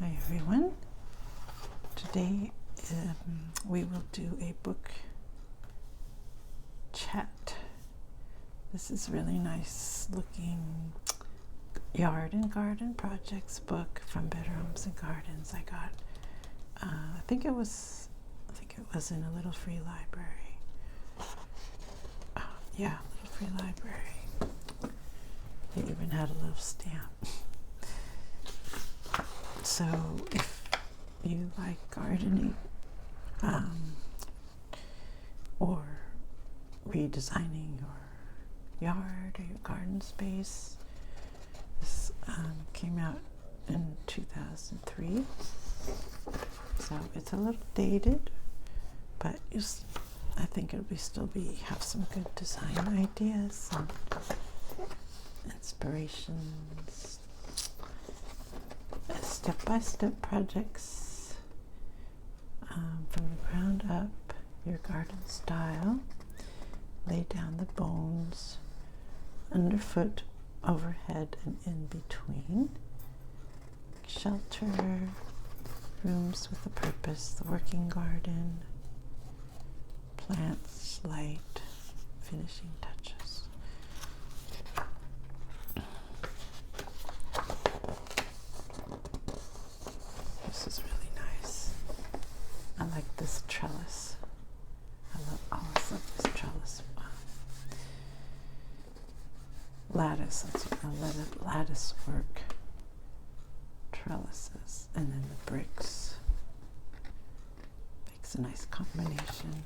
Hi everyone. Today we will do a book chat. This is really nice looking yard and garden projects book from Better Homes and Gardens. I got I think it was in a little free library. Yeah, little free library. They even had a little stamp. So if you like gardening or redesigning your yard or your garden space, this came out in 2003, so it's a little dated, but I think it'll still have some good design ideas and inspirations. Step-by-step projects from the ground up, your garden style, lay down the bones, underfoot, overhead, and in between, shelter, rooms with a purpose, the working garden, plants, light, finishing touches. This is really nice. I like this trellis. I always love this trellis. Lattice, that's what I love it. Lattice work. Trellises. And then the bricks. Makes a nice combination.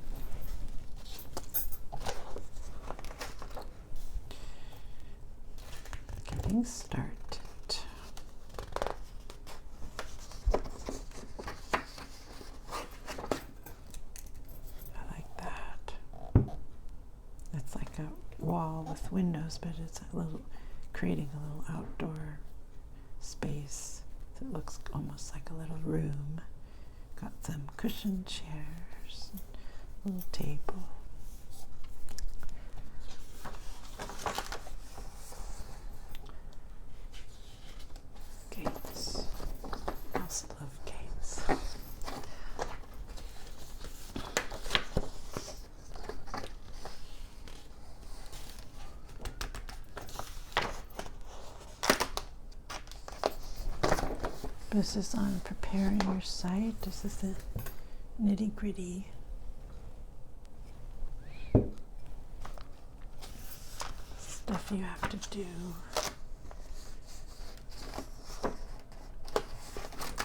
Getting started. Wall with windows, but it's creating a little outdoor space that looks almost like a little room. Got some cushioned chairs, a little table. Gates. I also love gates. This is on preparing your site. This is the nitty-gritty stuff you have to do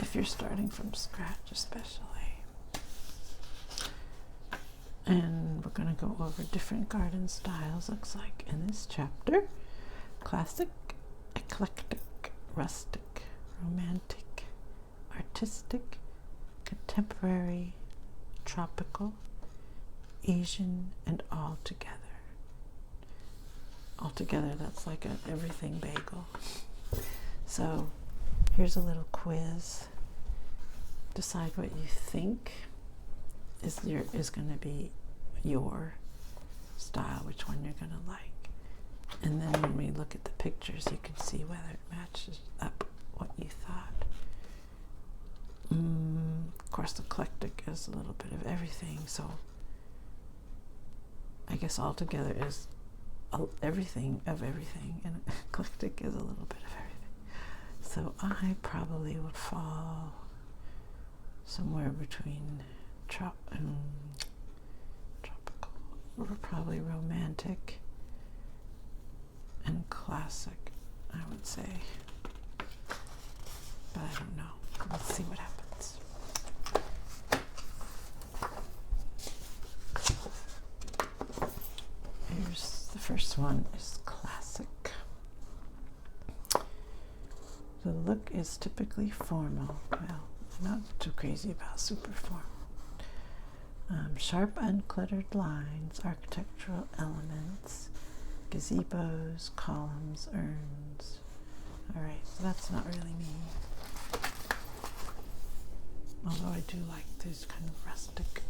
if you're starting from scratch, especially. And we're going to go over different garden styles, looks like, in this chapter. Classic, eclectic, rustic, romantic, artistic, contemporary, tropical, Asian, and all together. All together, that's like an everything bagel. So here's a little quiz. Decide what you think is going to be your style, which one you're going to like. And then when we look at the pictures, you can see whether it matches up what you thought. Of course, eclectic is a little bit of everything, so I guess all together is everything of everything, and eclectic is a little bit of everything. So I probably would fall somewhere between tropical, or probably romantic, and classic, I would say. But I don't know. Let's see what happens. Here's the first one, is classic. The look is typically formal. Well, not too crazy about super formal. Sharp, uncluttered lines, architectural elements, gazebos, columns, urns. All right, so that's not really me. Although I do like these kind of rustic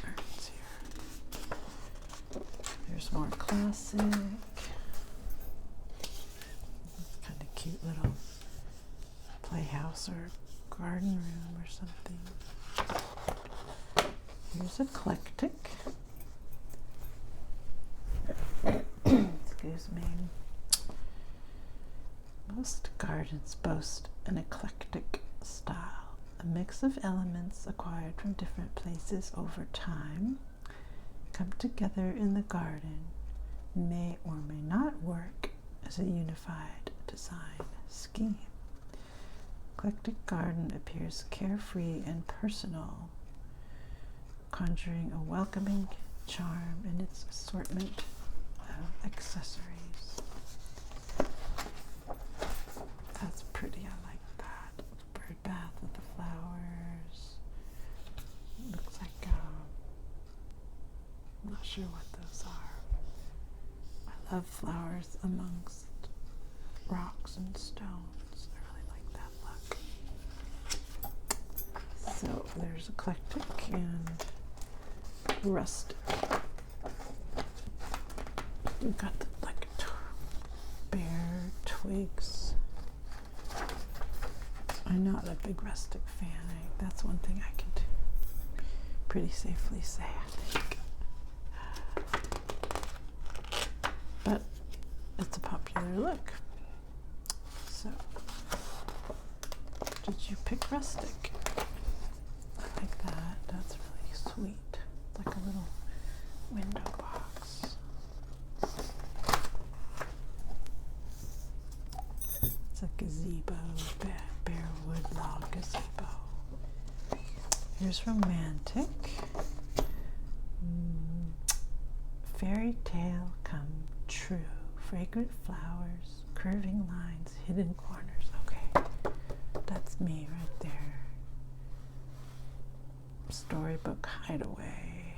urns here. There's more classic. Kind of cute little playhouse or garden room or something. Here's eclectic. Excuse me. Most gardens boast an eclectic style, a mix of elements acquired from different places over time come together in the garden and may or may not work as a unified design scheme. Eclectic garden appears carefree and personal, conjuring a welcoming charm in its assortment of accessories. That's pretty, I like that. Bird bath with the flowers. Looks like, I'm not sure what those are. I love flowers amongst rocks and stones. I really like that look. So there's eclectic and rustic. We've got the like bare twigs. I'm not a big rustic fan. That's one thing I can pretty safely say, I think. But it's a popular look. So, did you pick rustic? I like that. That's really sweet. It's like a little window box. It's a gazebo, bare wood log gazebo. Here's romantic. Fairy tale come true. Fragrant flowers, curving lines, hidden corners. Okay, that's me right there. Storybook hideaway.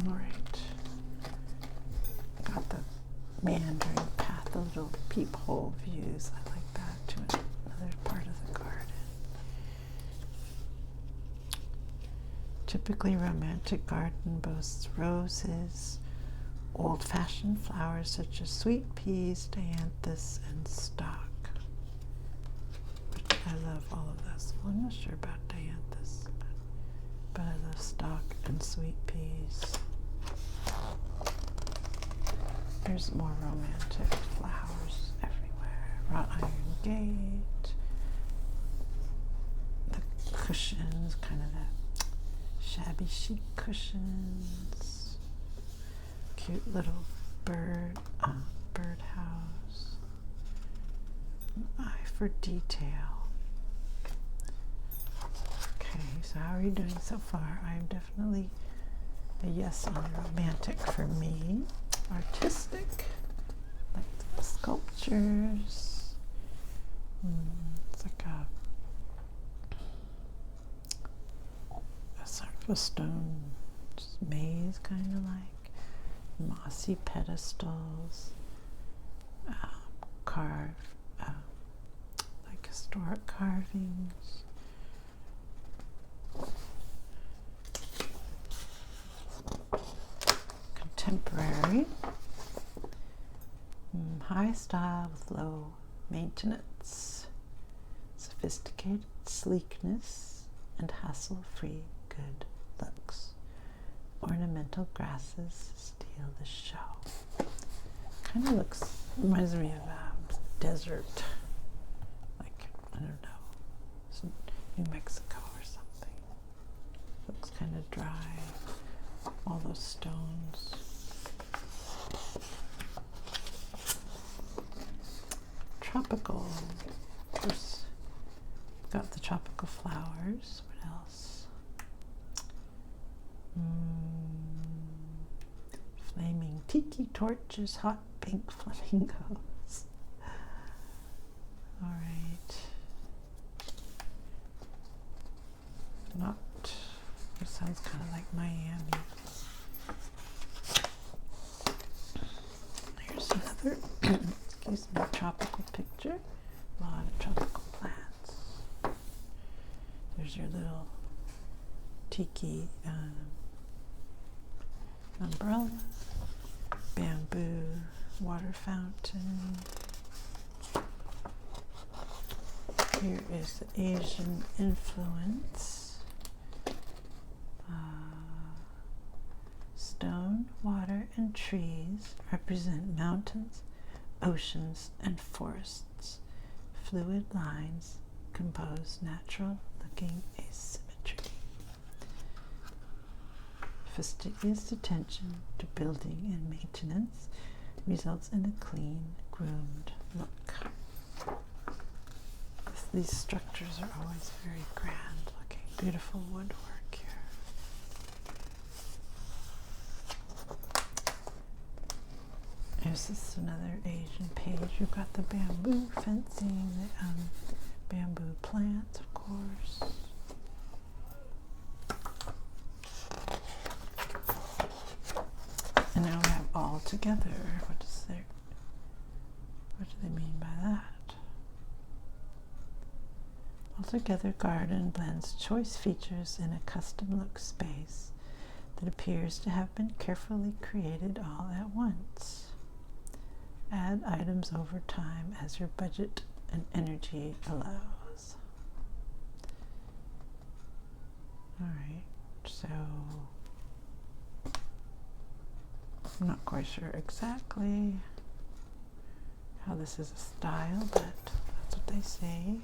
All right. Got the meandering path, the little peephole views. I like that to another part of the garden. Typically romantic garden boasts roses, old-fashioned flowers such as sweet peas, dianthus, and stock. I love all of this. Well, I'm not sure about dianthus, but I love stock and sweet peas. There's more romantic flowers everywhere. Wrought iron gate. The cushions, kind of that shabby chic cushions. Cute little birdhouse. An eye for detail. Okay, so how are you doing so far? I'm definitely a yes on romantic for me. Artistic, like the sculptures. It's like a sort of a stone maze, kind of like mossy pedestals, carved, like historic carvings. Contemporary, high style with low maintenance, sophisticated sleekness, and hassle-free good looks. Ornamental grasses steal the show. Kind of reminds me of desert, like, I don't know, some New Mexico or something. Looks kind of dry, all those stones. Tropical. Of course, got the tropical flowers. What else? Flaming tiki torches, hot pink flamingos. All right. It sounds kind of like Miami. Here's another, excuse me, tropical picture. A lot of tropical plants. There's your little tiki umbrella, bamboo water fountain. Here is the Asian influence. Stone, water, and trees represent mountains, oceans, and forests. Fluid lines compose natural-looking asymmetry. Fastidious attention to building and maintenance results in a clean, groomed look. These structures are always very grand looking. Beautiful woodwork here. Here's this another Asian page. You've got the bamboo fencing, the bamboo plants, of course. And now we have all together. What do they mean by that? Altogether Garden blends choice features in a custom look space that appears to have been carefully created all at once. Add items over time as your budget and energy allows. Alright, so I'm not quite sure exactly how this is a style, but that's what they say.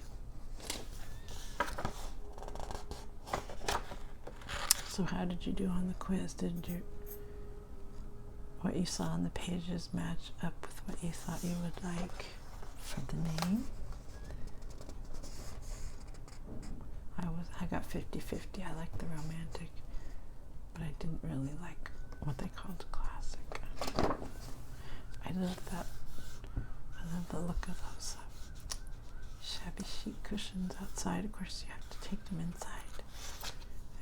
So how did you do on the quiz? Did what you saw on the pages match up with what you thought you would like for the name? I got 50-50. I liked the romantic, but I didn't really like what they called classic. I love the look of those shabby chic cushions outside. Of course, you have to take them inside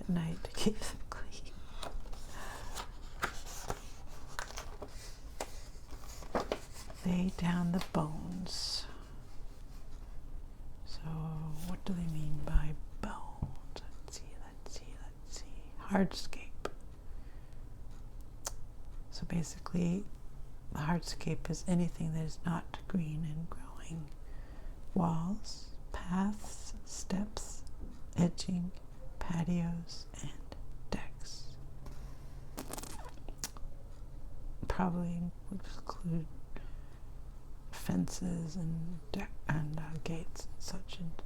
at night to keep them clean. Lay down the bones. So what do they mean by bones? Let's see. Hardscape. So basically, the hardscape is anything that is not green and growing. Walls, paths, steps, edging, patios, and decks. Probably would include fences and gates and such into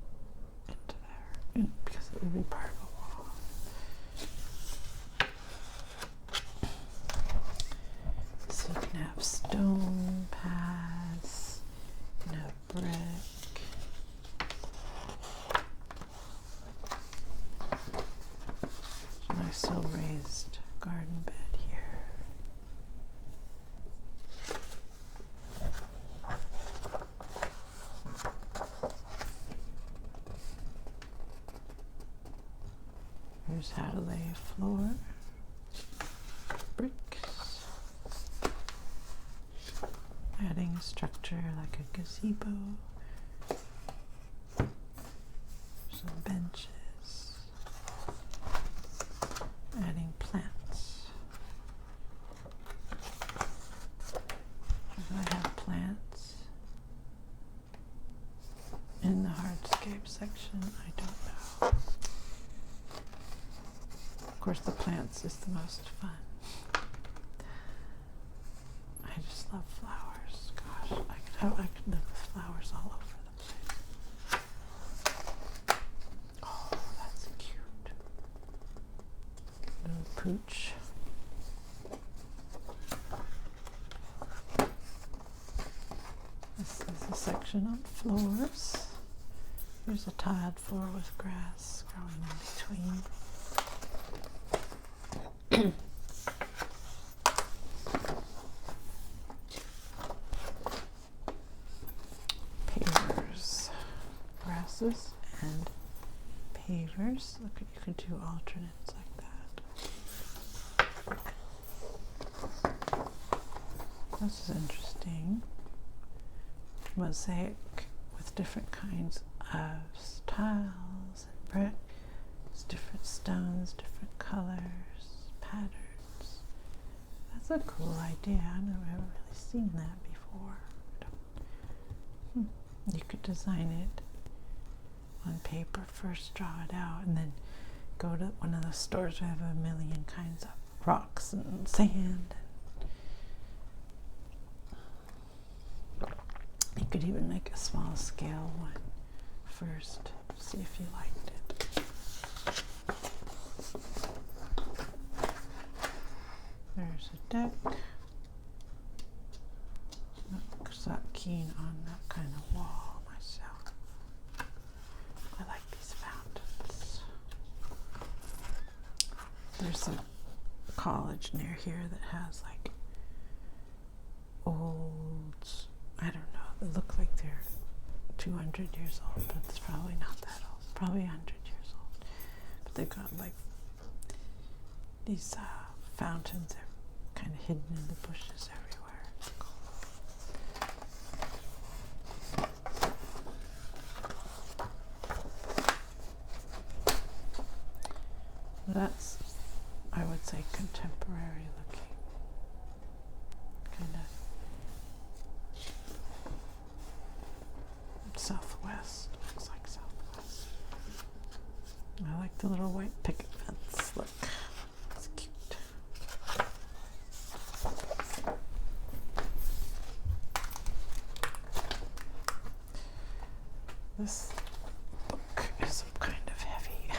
there, because it would be part of a wall. So you can have stone paths, you can have brick. Nice little raised garden bed here. Here's how to lay a floor. Bricks. Adding a structure like a gazebo. Some benches. Adding plants. Do I have plants in the hardscape section? I don't know. Of course, the plants is the most fun. I just love flowers. Gosh, I could live with flowers all over the place. Oh, that's cute. Little pooch. This is a section on floors. Here's a tiled floor with grass growing in between. Pavers, grasses and pavers. Look, you could do alternates like that. This is interesting. Mosaic with different kinds of tiles and bricks, different stones, different colors, patterns. That's a cool idea. I've never really seen that before. You could design it on paper, first draw it out, and then go to one of the stores where they have a million kinds of rocks and sand. You could even make a small scale one first, see if you liked it. There's a deck. Not that keen on that kind of wall myself. I like these fountains. There's a college near here that has like old, I don't know, they look like they're 200 years old, but it's probably not that old, probably 100 years old. But they've got like these fountains that are kind of hidden in the bushes everywhere. It's cool. That's, I would say, contemporary looking. Kind of southwest. Looks like southwest. I like the little white picket fence. Look, it's cute. This book is kind of heavy.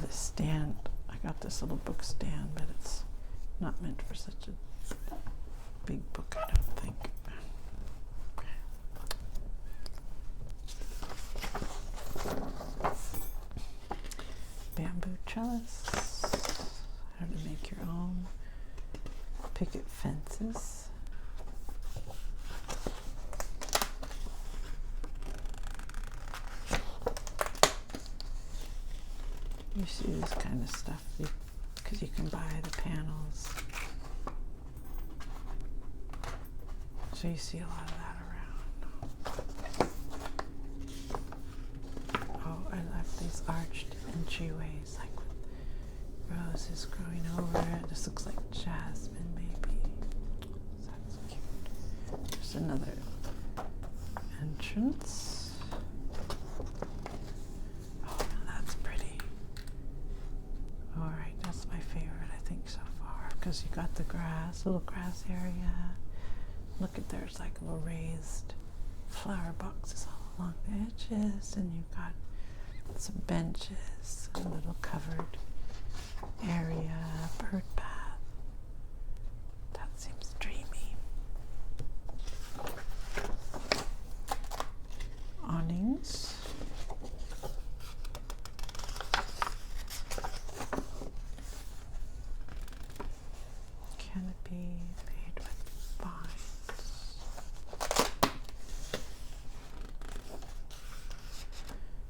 The stand, I got this little book stand, but it's not meant for such a big book, I don't think. Bamboo trellis, how to make your own picket fences. You see this kind of stuff because you can buy the panels. So you see a lot of that around. Oh, I love these arched entryways, like with roses growing over it. This looks like jasmine, maybe. That's cute. There's another entrance. Oh, that's pretty. All right, that's my favorite, I think, so far, because you got the grass, little grass area. Look at, there's like little raised flower boxes all along the edges, and you've got some benches, a little covered area, bird bath. That seems dreamy. Awnings. Canopy made with vines.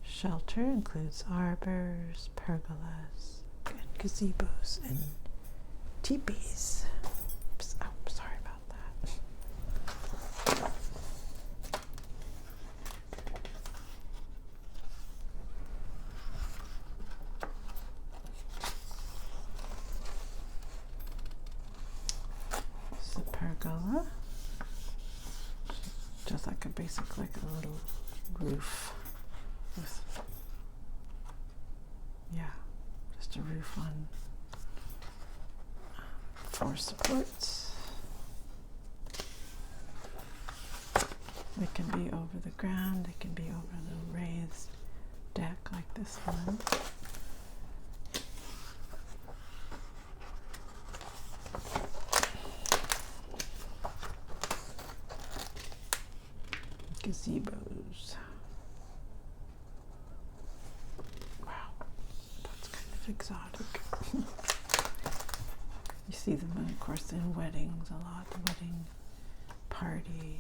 Shelter includes arbors, pergolas, and gazebos, and teepees. Oops, oh, sorry about that. This is a pergola, just like a basic, like a little roof. With, yeah, just a roof on 4 supports. They can be over the ground, they can be over the raised deck like this one. Gazebos. Exotic. You see them, of course, in weddings a lot. The wedding party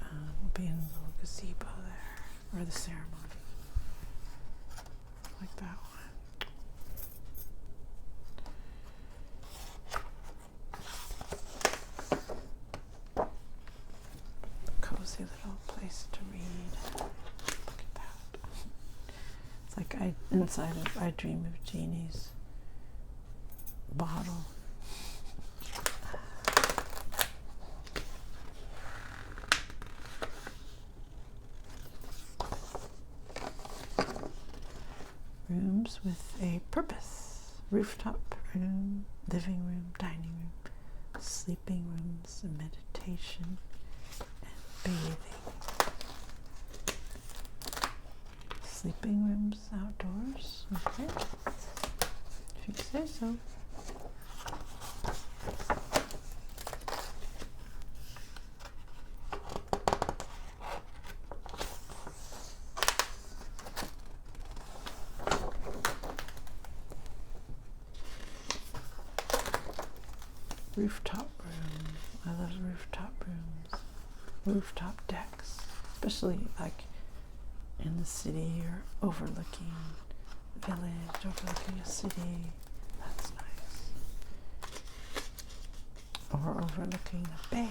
will be in a little gazebo there, or the ceremony, like that one. Cozy little place to read. Like inside of I Dream of Jeannie's bottle. rooms with a purpose. Rooftop room, living room, dining room, sleeping rooms, meditation, and bathing. Sleeping rooms outdoors, okay, if you say so. Rooftop room. I love rooftop rooms. Rooftop decks, especially like in the city or overlooking a village, overlooking a city. That's nice. Or overlooking the bay,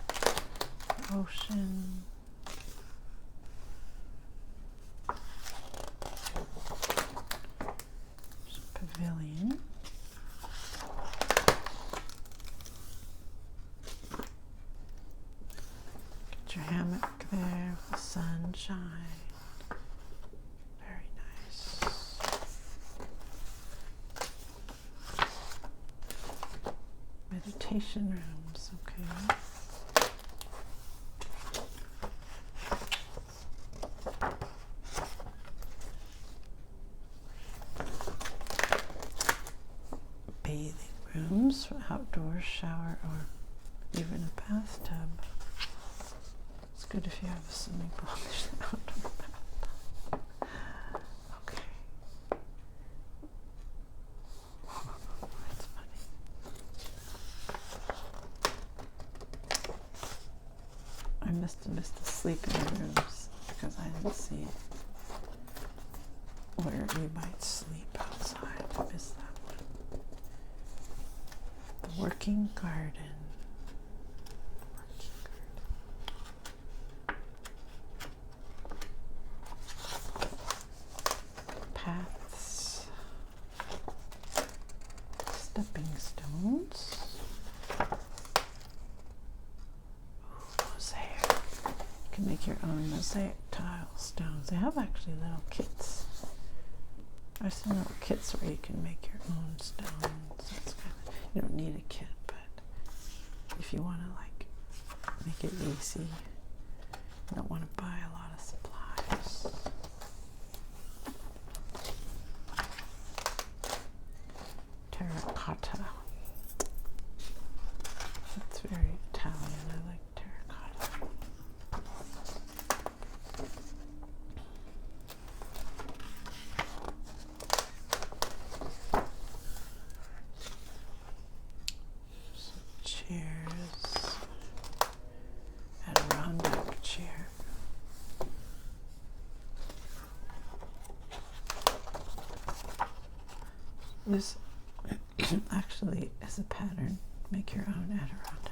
the ocean. There's a pavilion. Your hammock there with the sunshine. Very nice. Meditation rooms, okay. Bathing rooms for outdoor shower or even a bathtub. It's good if you have a swimming pool. There's an outdoor bathtub. Okay. That's funny. I must have missed the sleeping rooms because I didn't see where you might sleep outside. I missed that one. The working garden. Paths, stepping stones, mosaic. You can make your own mosaic tile stones. They have actually little kits. I've seen little kits where you can make your own stones. It's kind of, you don't need a kit, but if you want to like make it easy, you don't want to buy a lot of supplies. Terracotta. That's very Italian. I like terracotta. Some chairs. Adirondack chair. This actually is a pattern. Make your own Adirondack.